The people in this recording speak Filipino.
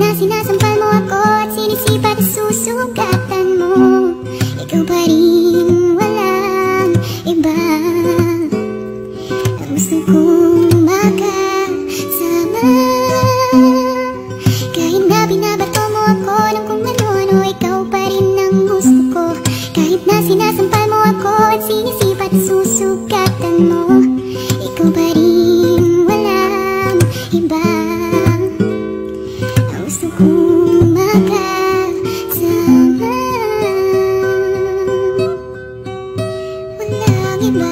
na sinasampal mo ako at sinisipat at susugatan mo, ikaw pa rin, walang iba ang gusto kong makasama. Kahit na binabato mo ako ng kung ano-ano, ikaw pa rin ang gusto ko. Kahit na sinasampal mo ako at sinisipat at susugatan mo, ikaw pa rin, walang iba ang gusto kong makasama. Walang iba.